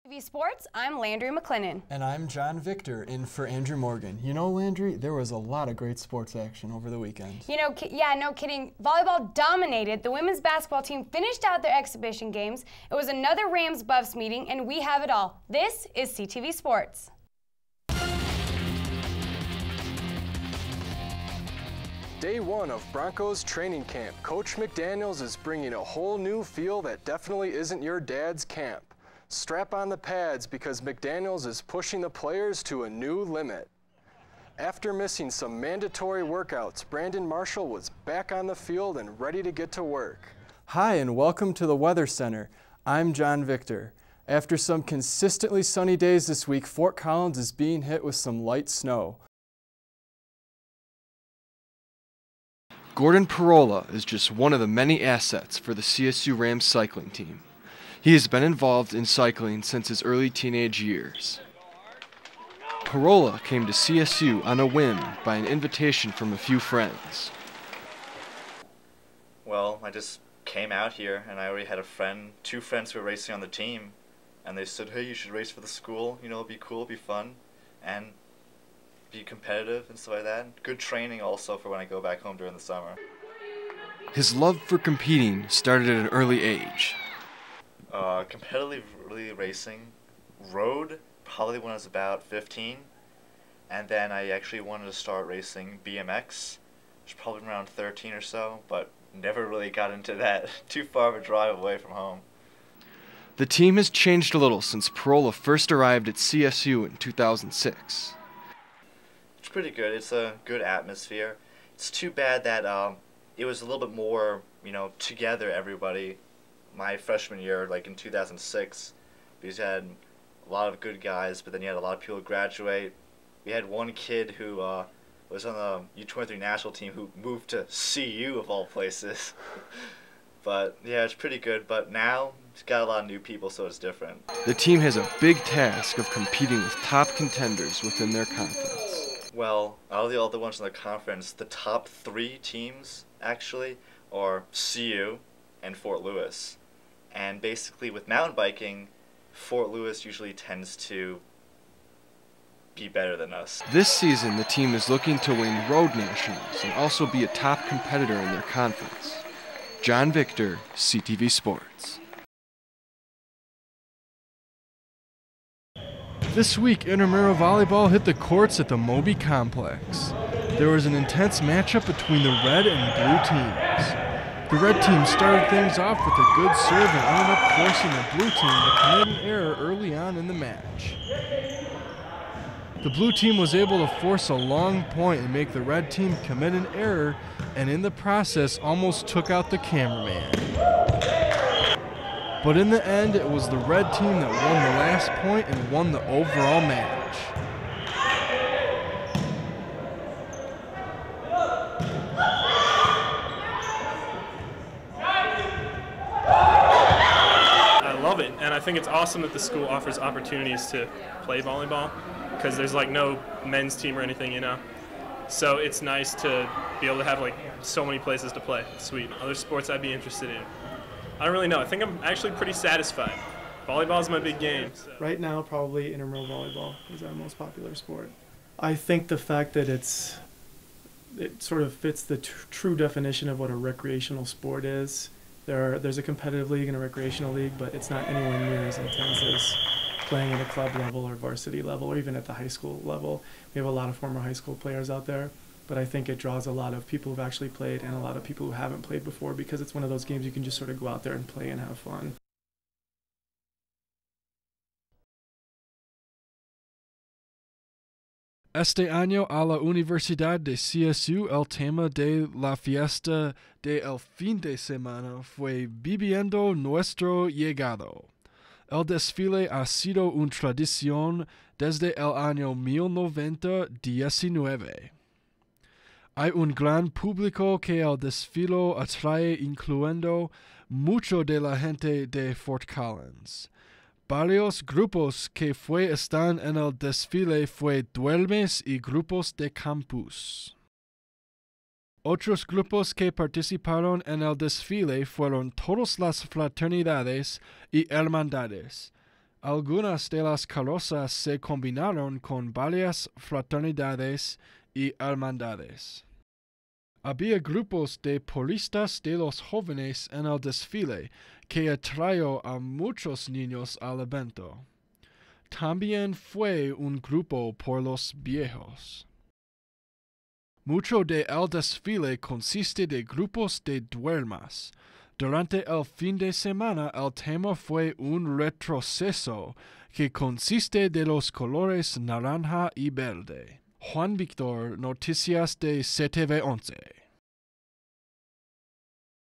TV Sports, I'm Landry McLennan. And I'm John Victor, in for Andrew Morgan. You know, Landry, there was a lot of great sports action over the weekend. You know, yeah, no kidding. Volleyball dominated. The women's basketball team finished out their exhibition games. It was another Rams-Buffs meeting, and we have it all. This is CTV Sports. Day one of Broncos training camp. Coach McDaniels is bringing a whole new feel that definitely isn't your dad's camp. Strap on the pads because McDaniels is pushing the players to a new limit. After missing some mandatory workouts, Brandon Marshall was back on the field and ready to get to work. Hi, and welcome to the Weather Center. I'm John Victor. After some consistently sunny days this week, Fort Collins is being hit with some light snow. Gordon Parola is just one of the many assets for the CSU Rams cycling team. He has been involved in cycling since his early teenage years. Parola came to CSU on a whim by an invitation from a few friends. Well, I just came out here and I already had two friends who were racing on the team, and they said, hey, you should race for the school, you know, it'll be cool, it'll be fun, and be competitive and stuff like that. Good training also for when I go back home during the summer. His love for competing started at an early age. Competitively racing, rode probably when I was about 15, and then I actually wanted to start racing BMX, which was probably around 13 or so, but never really got into that. Too far of a drive away from home. The team has changed a little since Parola first arrived at CSU in 2006. It's pretty good. It's a good atmosphere. It's too bad that it was a little bit more, you know, together, everybody. My freshman year, like in 2006, because you had a lot of good guys, but then you had a lot of people graduate. We had one kid who was on the U23 national team who moved to CU of all places. But yeah, it's pretty good. But now it's got a lot of new people, so it's different. The team has a big task of competing with top contenders within their conference. Well, out of the other ones in the conference, the top 3 teams actually are CU and Fort Lewis. And basically with mountain biking, Fort Lewis usually tends to be better than us. This season, the team is looking to win road nationals and also be a top competitor in their conference. John Victor, CTV Sports. This week, intramural volleyball hit the courts at the Moby Complex. There was an intense matchup between the red and blue teams. The red team started things off with a good serve and ended up forcing the blue team to commit an error early on in the match. The blue team was able to force a long point and make the red team commit an error, and in the process almost took out the cameraman. But in the end, it was the red team that won the last point and won the overall match. And I think it's awesome that the school offers opportunities to play volleyball, because there's like no men's team or anything, you know. So it's nice to be able to have like so many places to play. It's sweet. Other sports I'd be interested in, I don't really know. I think I'm actually pretty satisfied. Volleyball is my big game. So. Right now, probably intramural volleyball is our most popular sport. I think the fact that it sort of fits the true definition of what a recreational sport is. There's a competitive league and a recreational league, but it's not anywhere near as intense as playing at a club level or varsity level or even at the high school level. We have a lot of former high school players out there, but I think it draws a lot of people who've actually played and a lot of people who haven't played before, because it's one of those games you can just sort of go out there and play and have fun. Este año a la Universidad de CSU, el tema de la fiesta de el fin de semana fue Viviendo Nuestro Llegado. El desfile ha sido una tradición desde el año 1919. Hay un gran público que el desfile atrae, incluyendo mucho de la gente de Fort Collins. Varios grupos que están en el desfile fue Duermes y grupos de campus. Otros grupos que participaron en el desfile fueron todas las fraternidades y hermandades, Algunas de las carrozas se combinaron con varias fraternidades y hermandades. Había grupos de porristas de los jóvenes en el desfile que atrajo a muchos niños al evento. También fue un grupo por los viejos. Mucho de el desfile consiste de grupos de duermas. Durante el fin de semana el tema fue un retroceso que consiste de los colores naranja y verde. Juan Víctor, Noticias de CTV 11.